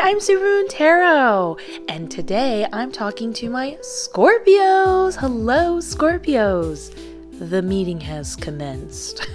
I'm Supermoon Tarot, and today I'm talking to my Scorpios. Hello, Scorpios. The meeting has commenced.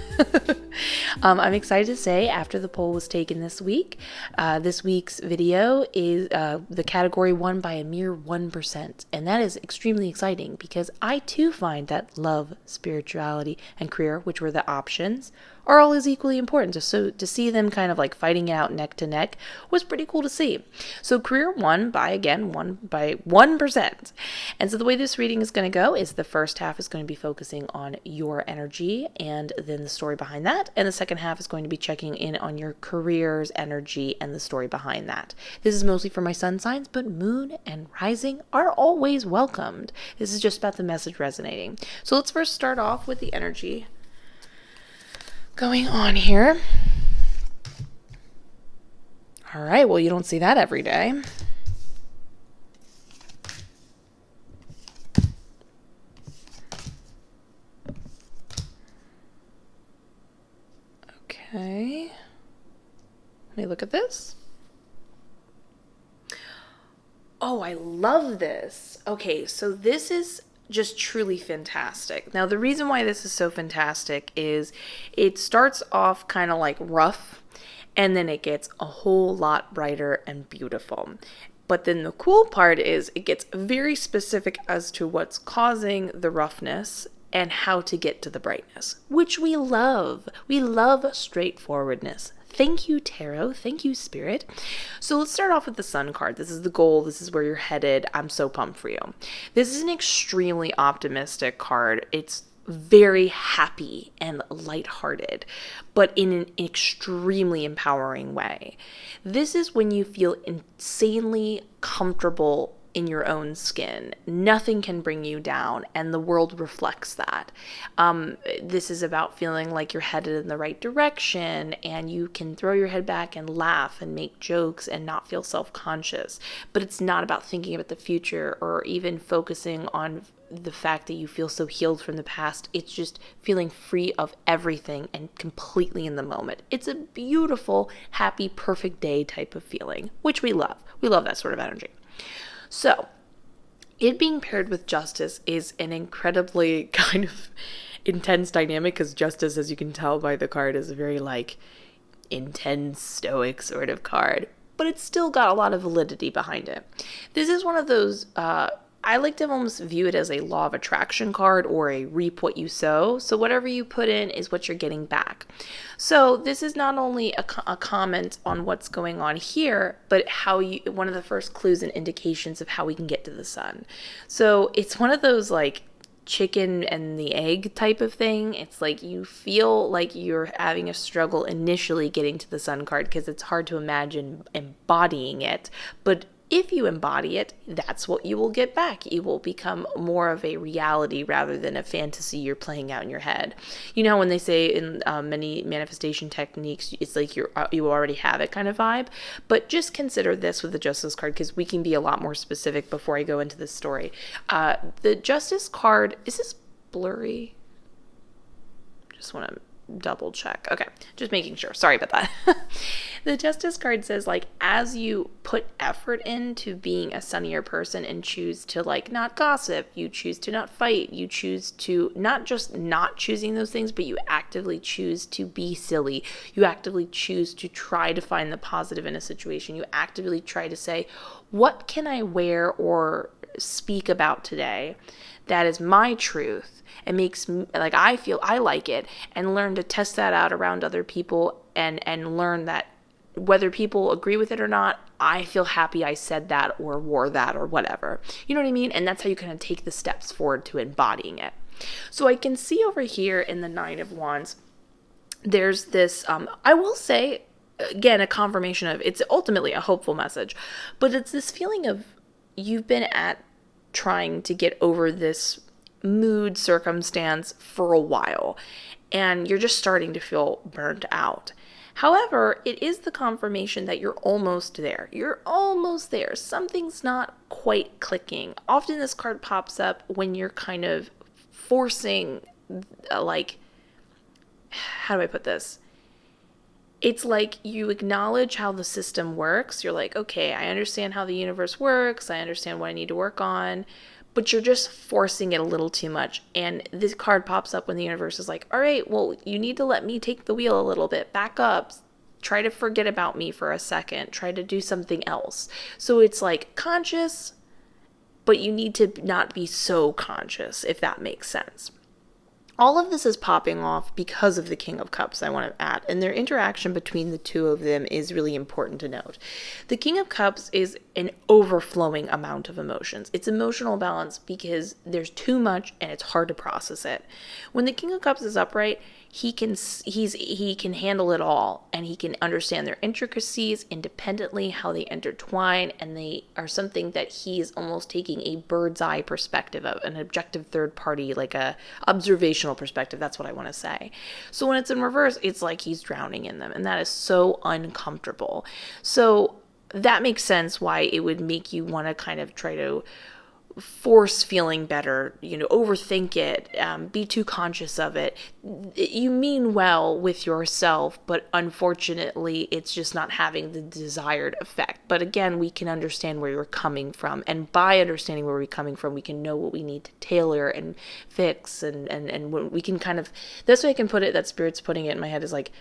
I'm excited to say, after the poll was taken this week's video is the category won by a mere 1%. And that is extremely exciting because I too find that love, spirituality, and career, which were the options, are all as equally important. So to see them kind of like fighting it out neck to neck was pretty cool to see. So career won by 1%. And so the way this reading is going to go is the first half is going to be focusing on your energy and then the story behind that. And the second half is going to be checking in on your career's energy and the story behind that. This is mostly for my sun signs, but moon and rising are always welcomed. This is just about the message resonating. So let's first start off with the energy going on here. All right, well, you don't see that every day. Okay. Let me look at this. Oh, I love this. Okay, so this is just truly fantastic. Now, the reason why this is so fantastic is it starts off kind of like rough, and then it gets a whole lot brighter and beautiful. But then the cool part is it gets very specific as to what's causing the roughness and how to get to the brightness, which we love. We love straightforwardness. Thank you, Tarot. Thank you, Spirit. So let's start off with the Sun card. This is the goal. This is where you're headed. I'm so pumped for you. This is an extremely optimistic card. It's very happy and lighthearted, but in an extremely empowering way. This is when you feel insanely comfortable in your own skin. Nothing can bring you down, and the world reflects that. This is about feeling like you're headed in the right direction, and you can throw your head back and laugh and make jokes and not feel self-conscious. But it's not about thinking about the future or even focusing on the fact that you feel so healed from the past. It's just feeling free of everything and completely in the moment. It's a beautiful, happy, perfect day type of feeling, which we love. We love that sort of energy. So, it being paired with Justice is an incredibly kind of intense dynamic, because Justice, as you can tell by the card, is a very like intense, stoic sort of card, but it's still got a lot of validity behind it. This is one of those, I like to almost view it as a law of attraction card or a reap what you sow. So whatever you put in is what you're getting back. So this is not only a comment on what's going on here, but one of the first clues and indications of how we can get to the sun. So it's one of those like chicken and the egg type of thing. It's like you feel like you're having a struggle initially getting to the sun card because it's hard to imagine embodying it, but if you embody it, that's what you will get back. You will become more of a reality rather than a fantasy you're playing out in your head. You know, when they say in many manifestation techniques, it's like you already have it kind of vibe. But just consider this with the Justice card, because we can be a lot more specific before I go into this story. The Justice card, is this blurry? Just want to double check. Okay, just making sure. Sorry about that. The Justice card says, like, as you put effort into being a sunnier person and choose to like not gossip, you choose to not fight, you choose to not just not choosing those things, but you actively choose to be silly. You actively choose to try to find the positive in a situation. You actively try to say, what can I wear or speak about today that is my truth and makes me, like, I feel I like it, and learn to test that out around other people and learn that whether people agree with it or not, I feel happy I said that or wore that or whatever. You know what I mean? And that's how you kind of take the steps forward to embodying it. So I can see over here in the Nine of Wands, there's this, I will say, again, a confirmation of, it's ultimately a hopeful message, but it's this feeling of you've been at trying to get over this mood circumstance for a while, and you're just starting to feel burnt out. However, it is the confirmation that you're almost there. You're almost there. Something's not quite clicking. Often this card pops up when you're kind of forcing, like, how do I put this? It's like you acknowledge how the system works. You're like, okay, I understand how the universe works. I understand what I need to work on. But you're just forcing it a little too much. And this card pops up when the universe is like, all right, well, you need to let me take the wheel a little bit. Back up. Try to forget about me for a second. Try to do something else. So it's like conscious, but you need to not be so conscious, if that makes sense. All of this is popping off because of the King of Cups, I want to add, and their interaction between the two of them is really important to note. The King of Cups is an overflowing amount of emotions. It's emotional balance because there's too much and it's hard to process it. When the King of Cups is upright, he can handle it all, and he can understand their intricacies independently, how they intertwine, and they are something that he is almost taking a bird's eye perspective of, an objective third party, like a observational perspective. That's what I want to say. So when it's in reverse, it's like he's drowning in them, and that is so uncomfortable. So that makes sense why it would make you want to kind of try to force feeling better, overthink it, be too conscious of it. You mean well with yourself, but unfortunately it's just not having the desired effect. But again, we can understand where you're coming from, and by understanding where we're coming from, we can know what we need to tailor and fix, and we can kind of, this way I can put it, that Spirit's putting it in my head, is like,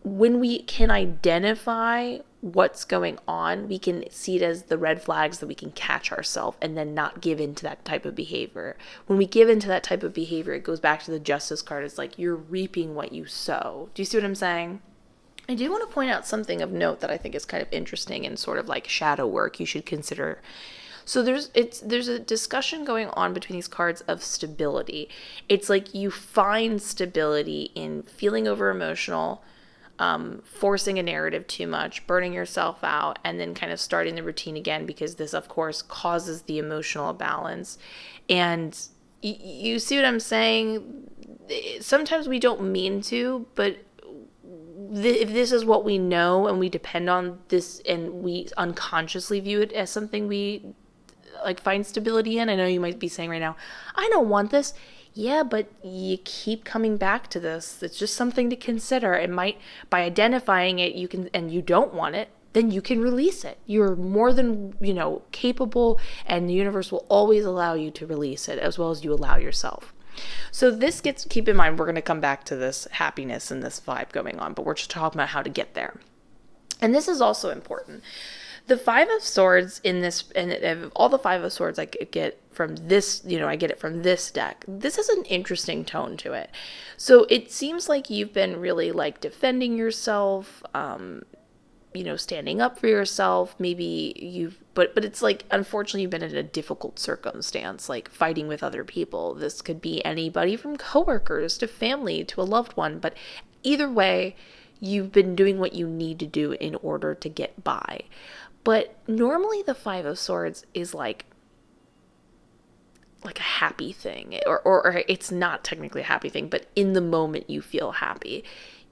when we can identify what's going on, we can see it as the red flags that we can catch ourselves and then not give into that type of behavior. When we give into that type of behavior, it goes back to the Justice card. It's like you're reaping what you sow. Do you see what I'm saying? I do want to point out something of note that I think is kind of interesting and sort of like shadow work you should consider. So there's a discussion going on between these cards of stability. It's like you find stability in feeling over emotional, forcing a narrative too much, burning yourself out, and then kind of starting the routine again, because this, of course, causes the emotional balance. And you see what I'm saying? Sometimes we don't mean to, but if this is what we know and we depend on this and we unconsciously view it as something we like find stability in, I know you might be saying right now, I don't want this. Yeah, but you keep coming back to this. It's just something to consider. It might, by identifying it, you can, and you don't want it, then you can release it. You're more than, capable, and the universe will always allow you to release it as well as you allow yourself. So this keep in mind, we're going to come back to this happiness and this vibe going on, but we're just talking about how to get there. And this is also important. The Five of Swords in this, and all the Five of Swords I get from this, I get it from this deck. This has an interesting tone to it. So it seems like you've been really like defending yourself, standing up for yourself. Maybe but it's like, unfortunately, you've been in a difficult circumstance, like fighting with other people. This could be anybody from coworkers to family to a loved one. But either way, you've been doing what you need to do in order to get by. But normally the Five of Swords is like a happy thing, or it's not technically a happy thing, but in the moment you feel happy.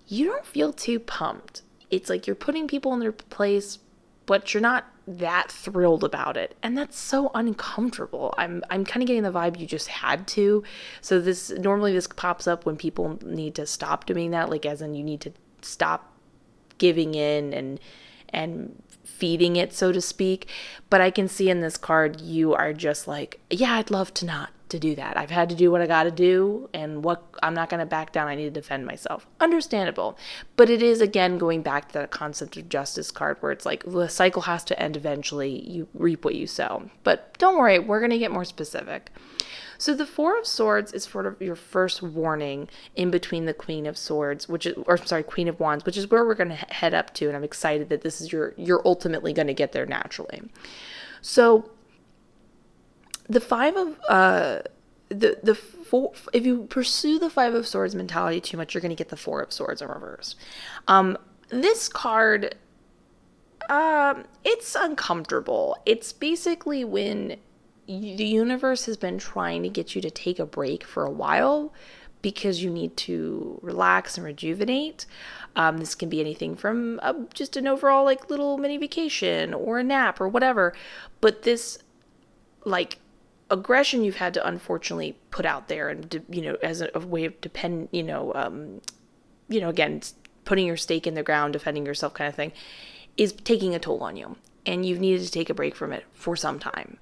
You don't feel too pumped. It's like you're putting people in their place, but you're not that thrilled about it. And that's so uncomfortable. I'm kind of getting the vibe you just had to. So normally this pops up when people need to stop doing that, like as in you need to stop giving in and feeding it, so to speak. But I can see in this card, you are just like, yeah, I'd love to not to do that. I've had to do what I got to do, and I'm not going to back down. I need to defend myself. Understandable. But it is, again, going back to that concept of Justice card where it's like the cycle has to end eventually. You reap what you sow. But don't worry, we're going to get more specific. So the Four of Swords is sort of your first warning in between the Queen of Swords, Queen of Wands, which is where we're going to head up to. And I'm excited that this is you're ultimately going to get there naturally. So the if you pursue the Five of Swords mentality too much, you're going to get the Four of Swords in reverse. This card, it's uncomfortable. It's basically when the universe has been trying to get you to take a break for a while because you need to relax and rejuvenate. This can be anything from just an overall like little mini vacation or a nap or whatever. But this like aggression you've had to unfortunately put out there and, as a way of again, putting your stake in the ground, defending yourself kind of thing, is taking a toll on you. And you've needed to take a break from it for some time.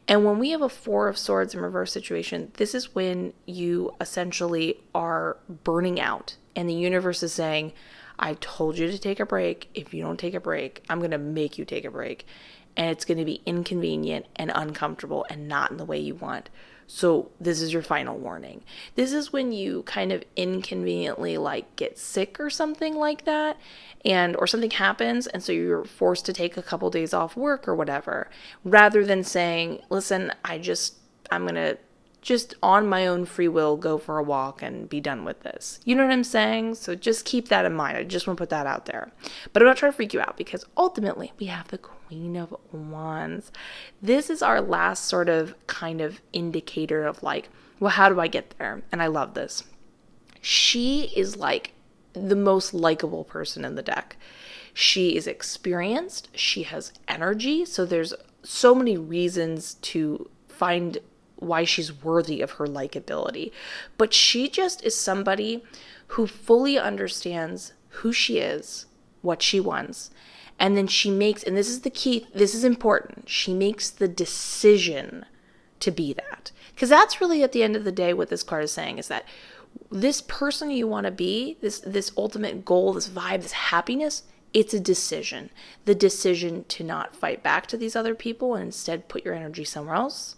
And when we have a Four of Swords in reverse situation, this is when you essentially are burning out. And the universe is saying, I told you to take a break. If you don't take a break, I'm going to make you take a break. And it's going to be inconvenient and uncomfortable and not in the way you want. So this is your final warning. This is when you kind of inconveniently like get sick or something like that, or something happens, and so you're forced to take a couple days off work or whatever, rather than saying, listen, I'm going to just on my own free will go for a walk and be done with this. You know what I'm saying? So just keep that in mind. I just want to put that out there. But I'm not trying to freak you out, because ultimately we have the Queen of Wands. This is our last sort of kind of indicator of like, well, how do I get there? And I love this. She is like the most likable person in the deck. She is experienced. She has energy. So there's so many reasons to find why she's worthy of her likability. But she just is somebody who fully understands who she is, what she wants, and then she makes, and this is the key, this is important, she makes the decision to be that. Because that's really at the end of the day what this card is saying, is that this person you want to be, this ultimate goal, this vibe, this happiness, it's a decision. The decision to not fight back to these other people and instead put your energy somewhere else.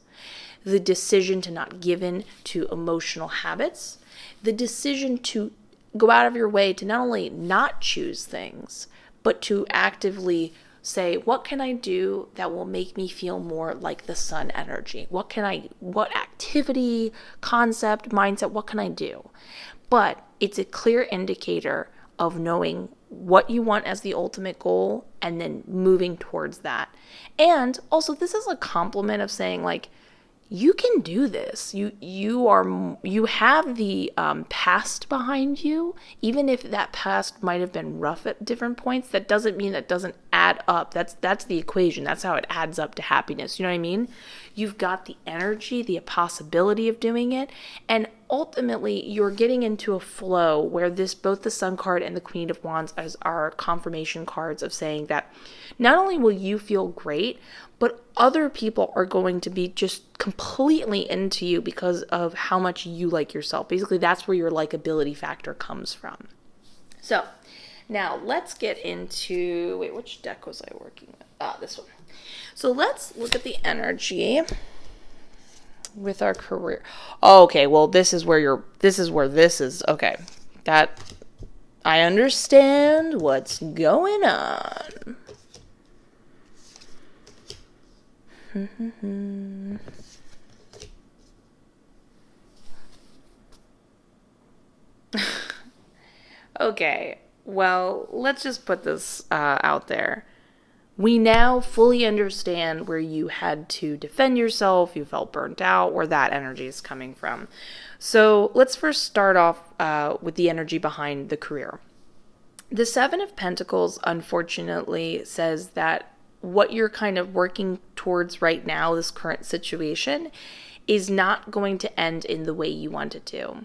The decision to not give in to emotional habits, the decision to go out of your way to not only not choose things, but to actively say, what can I do that will make me feel more like the sun energy? What activity, concept, mindset, what can I do? But it's a clear indicator of knowing what you want as the ultimate goal and then moving towards that. And also, this is a compliment of saying, like, you can do this. You have the past behind you. Even if that past might have been rough at different points, that doesn't mean that doesn't add up. That's the equation. That's how it adds up to happiness. You know what I mean? You've got the energy, the possibility of doing it, and ultimately you're getting into a flow where both the Sun card and the Queen of Wands are confirmation cards of saying that not only will you feel great, but other people are going to be just completely into you because of how much you like yourself. Basically, that's where your likability factor comes from. So now let's get into, which deck was I working with? This one. So let's look at the energy with our career. Oh, okay, well, this is where this is, okay. That, I understand what's going on. Okay, well, let's just put this out there. We now fully understand where you had to defend yourself, you felt burnt out, where that energy is coming from. So let's first start off with the energy behind the career. The Seven of Pentacles, unfortunately, says that what you're kind of working towards right now, this current situation, is not going to end in the way you want it to.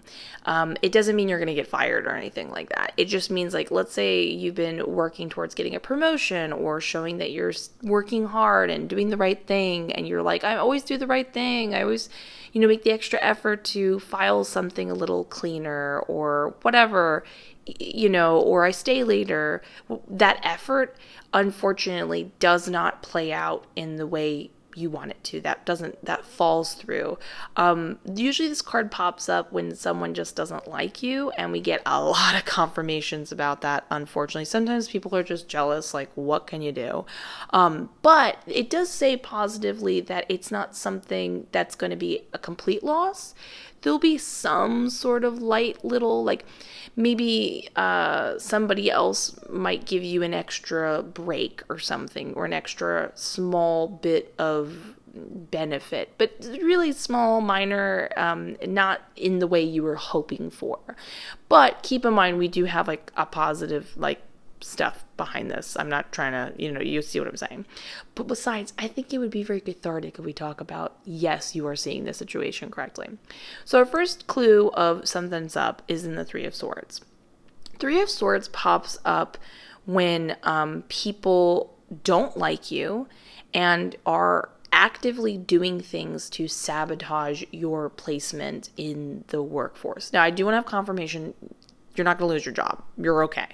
It doesn't mean you're going to get fired or anything like that. It just means, like, let's say you've been working towards getting a promotion or showing that you're working hard and doing the right thing, and you're like, I always do the right thing. I always, make the extra effort to file something a little cleaner or whatever, or I stay later. That effort, unfortunately, does not play out in the way you want it to. That falls through. Usually this card pops up when someone just doesn't like you, and we get a lot of confirmations about that, unfortunately. Sometimes people are just jealous, like, what can you do? But it does say positively that it's not something that's going to be a complete loss. There'll be some sort of light little, like, maybe somebody else might give you an extra break or something, or an extra small bit of benefit, but really small, minor, not in the way you were hoping for. But keep in mind, we do have, like, a positive, like, stuff behind this. I'm not trying to, you see what I'm saying. But besides, I think it would be very cathartic if we talk about, yes, you are seeing the situation correctly. So our first clue of something's up is in the Three of Swords. Three of Swords pops up when people don't like you and are actively doing things to sabotage your placement in the workforce. Now, I do want to have confirmation you're not going to lose your job. You're okay.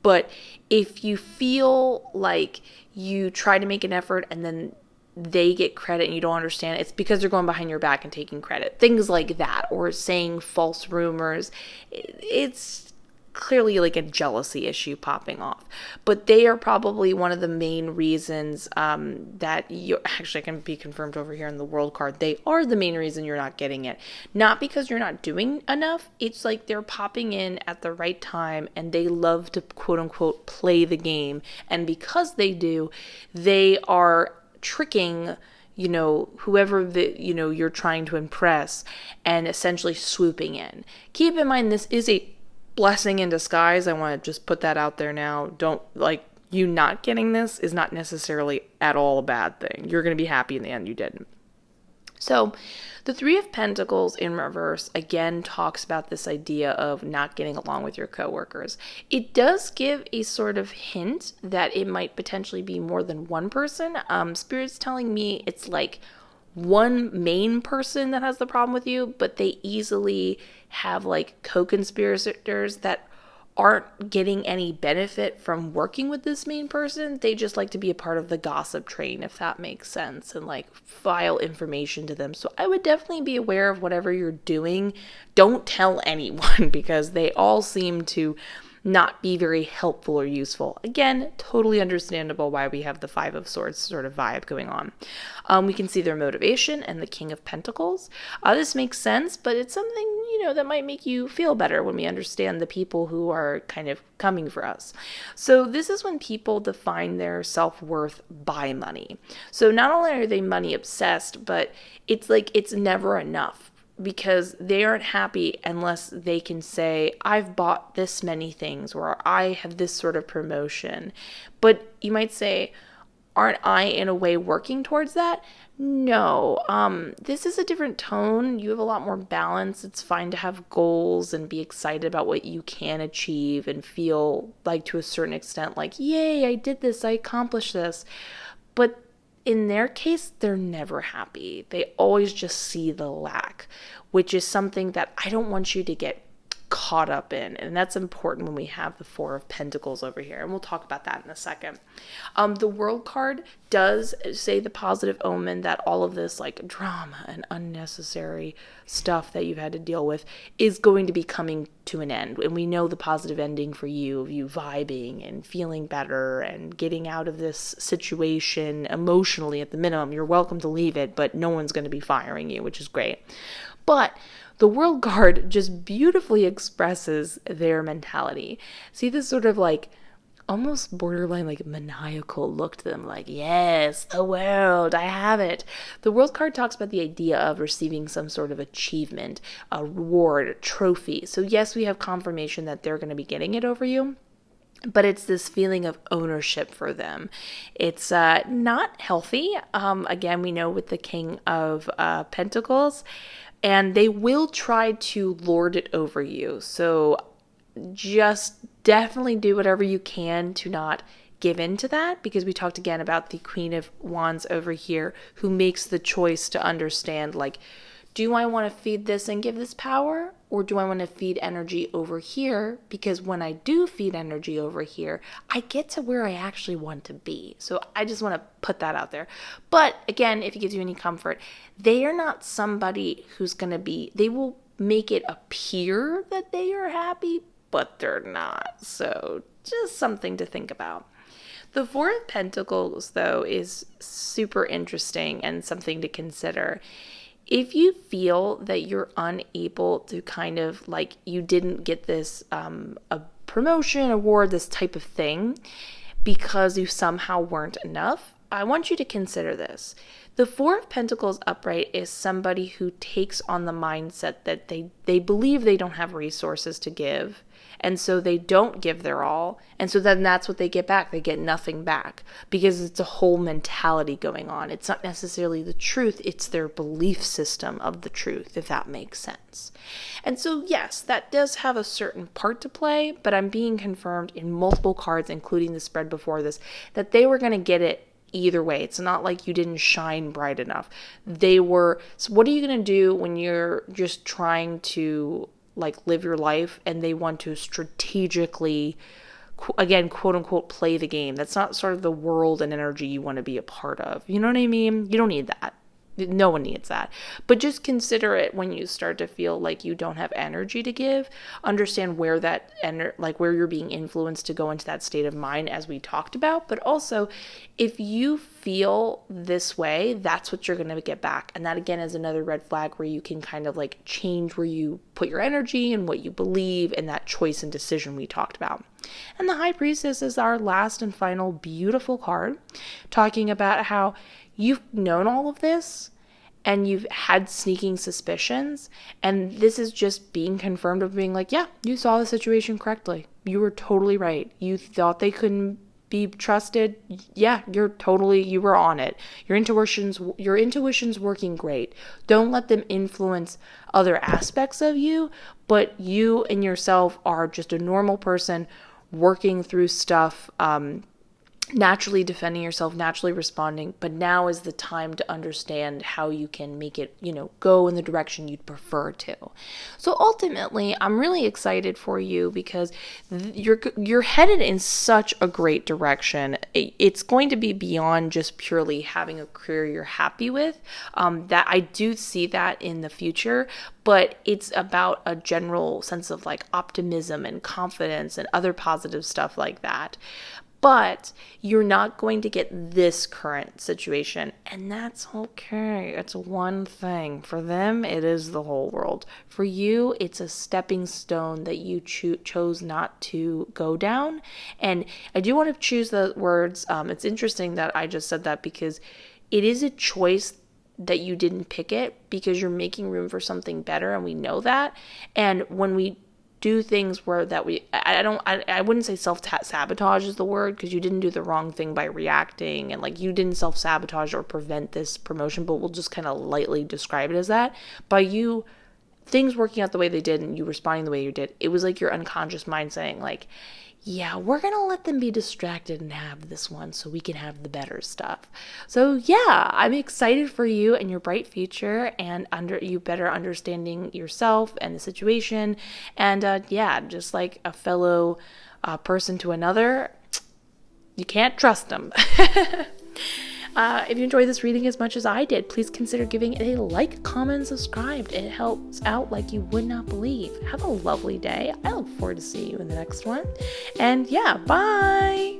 But if you feel like you try to make an effort and then they get credit and you don't understand, it's because they're going behind your back and taking credit. Things like that, or saying false rumors. It's clearly like a jealousy issue popping off. But they are probably one of the main reasons that you actually can be confirmed over here in the world card. They are the main reason you're not getting it. Not because you're not doing enough. It's like they're popping in at the right time and they love to quote unquote play the game. And because they do, they are tricking whoever you're trying to impress and essentially swooping in. Keep in mind, this is a blessing in disguise. I want to just put that out there now. Don't, you not getting this is not necessarily at all a bad thing. You're going to be happy in the end you didn't. So the Three of Pentacles in reverse again talks about this idea of not getting along with your coworkers. It does give a sort of hint that it might potentially be more than one person. Spirit's telling me it's like one main person that has the problem with you, but they easily have like co-conspirators that aren't getting any benefit from working with this main person. They just like to be a part of the gossip train, if that makes sense, and like file information to them. So I would definitely be aware of whatever you're doing. Don't tell anyone because they all seem to not be very helpful or useful. Again, totally understandable why we have the Five of Swords sort of vibe going on. We can see their motivation and the King of Pentacles. This makes sense, but it's something, that might make you feel better when we understand the people who are kind of coming for us. So this is when people define their self-worth by money. So not only are they money obsessed, but it's like it's never enough, because they aren't happy unless they can say, I've bought this many things, or I have this sort of promotion. But you might say, aren't I in a way working towards that? No, this is a different tone. You have a lot more balance. It's fine to have goals and be excited about what you can achieve and feel like, to a certain extent, like, yay, I did this, I accomplished this. But in their case, they're never happy. They always just see the lack, which is something that I don't want you to get caught up in. And that's important when we have the Four of Pentacles over here. And we'll talk about that in a second. The World card does say the positive omen that all of this like drama and unnecessary stuff that you've had to deal with is going to be coming to an end. And we know the positive ending for you, of you vibing and feeling better and getting out of this situation emotionally at the minimum. You're welcome to leave it, but no one's going to be firing you, which is great. But the World card just beautifully expresses their mentality. See this sort of like almost borderline like maniacal look to them, like, yes, the world, I have it. The World card talks about the idea of receiving some sort of achievement, a reward, a trophy. So yes, we have confirmation that they're going to be getting it over you, but it's this feeling of ownership for them. It's not healthy. Again, we know with the King of Pentacles, and they will try to lord it over you. So just definitely do whatever you can to not give in to that, because we talked again about the Queen of Wands over here, who makes the choice to understand, like, do I want to feed this and give this power, or do I want to feed energy over here? Because when I do feed energy over here, I get to where I actually want to be. So I just want to put that out there. But again, if it gives you any comfort, they are not somebody who's going to be, they will make it appear that they are happy, but they're not. So just something to think about. The Four of Pentacles, though, is super interesting and something to consider. If you feel that you're unable to kind of like, you didn't get this a promotion, award, this type of thing, because you somehow weren't enough, I want you to consider this. The Four of Pentacles upright is somebody who takes on the mindset that they believe they don't have resources to give, And so they don't give their all. And so then that's what they get back. They get nothing back because it's a whole mentality going on. It's not necessarily the truth. It's their belief system of the truth, if that makes sense. And so, yes, that does have a certain part to play, but I'm being confirmed in multiple cards, including the spread before this, that they were going to get it either way. It's not like you didn't shine bright enough. They were. So what are you going to do when you're just trying to like live your life and they want to strategically, again, quote unquote, play the game? That's not sort of the world and energy you want to be a part of. You know what I mean? You don't need that. No one needs that. But just consider it when you start to feel like you don't have energy to give. Understand where that where you're being influenced to go into that state of mind, as we talked about. But also, if you feel this way, that's what you're going to get back. And that, again, is another red flag where you can kind of like change where you put your energy and what you believe and that choice and decision we talked about. And the High Priestess is our last and final beautiful card, talking about how you've known all of this and you've had sneaking suspicions, and this is just being confirmed of being like, yeah, you saw the situation correctly. You were totally right. You thought they couldn't be trusted. Yeah, you were on it. Your intuition's working great. Don't let them influence other aspects of you, but you and yourself are just a normal person working through stuff, naturally defending yourself, naturally responding, but now is the time to understand how you can make it, go in the direction you'd prefer to. So ultimately, I'm really excited for you because you're headed in such a great direction. It's going to be beyond just purely having a career you're happy with. That I do see that in the future, but it's about a general sense of like optimism and confidence and other positive stuff like that. But you're not going to get this current situation, and that's okay. It's one thing. For them, it is the whole world. For you, it's a stepping stone that you chose not to go down. And I do want to choose the words. It's interesting that I just said that because it is a choice that you didn't pick it because you're making room for something better, and we know that. And when we do things where that I wouldn't say self-sabotage is the word, because you didn't do the wrong thing by reacting, and like you didn't self-sabotage or prevent this promotion, but we'll just kind of lightly describe it as that. By you, things working out the way they did and you responding the way you did, it was like your unconscious mind saying like, yeah, we're going to let them be distracted and have this one so we can have the better stuff. So yeah, I'm excited for you and your bright future, and you better understanding yourself and the situation. And just like a fellow person to another, you can't trust them. If you enjoyed this reading as much as I did, please consider giving it a like, comment, and subscribe. It helps out like you would not believe. Have a lovely day. I look forward to seeing you in the next one. And yeah, bye!